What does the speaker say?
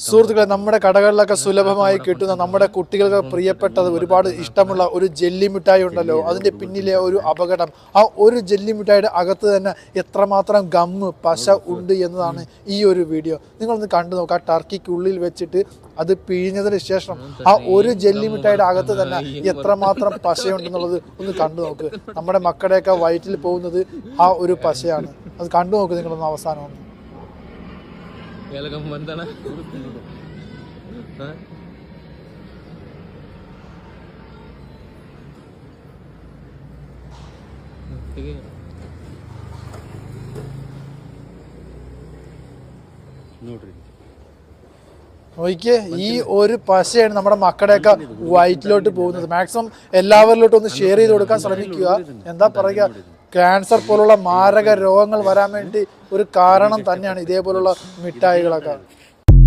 സുഹൃത്തുക്കളെ, നമ്മുടെ കടകളിലൊക്കെ സുലഭമായി കിട്ടുന്ന നമ്മുടെ കുട്ടികൾക്ക് പ്രിയപ്പെട്ടത് ഒരുപാട് ഇഷ്ടമുള്ള ഒരു ജെല്ലി മിഠായി ഉണ്ടല്ലോ. അതിൻ്റെ പിന്നിലെ ഒരു അപകടം, ആ ഒരു ജെല്ലി മിഠായിയുടെ അകത്ത് തന്നെ എത്രമാത്രം ഗമ്മ് പശ ഉണ്ട് എന്നതാണ് ഈ ഒരു വീഡിയോ. നിങ്ങളൊന്ന് കണ്ടു നോക്കുക. ആ ടർക്കിക്കുള്ളിൽ വെച്ചിട്ട് അത് പിഴിഞ്ഞതിന് ശേഷം ആ ഒരു ജെല്ലി മിഠായിയുടെ അകത്ത് തന്നെ എത്രമാത്രം പശയുണ്ടെന്നുള്ളത് ഒന്ന് കണ്ടു നോക്ക്. നമ്മുടെ മക്കളുടെയൊക്കെ വയറ്റിൽ പോകുന്നത് ആ ഒരു പശയാണ്. അത് കണ്ടു നോക്ക് നിങ്ങളൊന്ന് അവസാനം. ಬಂದಣ നോക്കിയേ, ഈ ഒരു പശയാണ് നമ്മുടെ മക്കളുടെയൊക്കെ വയറ്റിലോട്ട് പോകുന്നത്. മാക്സിമം എല്ലാവരിലോട്ടും ഒന്ന് ഷെയർ ചെയ്ത് കൊടുക്കാൻ ശ്രമിക്കുക. എന്താ പറയുക, ക്യാൻസർ പോലുള്ള മാരക രോഗങ്ങൾ വരാൻ വേണ്ടി ഒരു കാരണം തന്നെയാണ് ഇതേപോലുള്ള മിഠായികളൊക്കെ.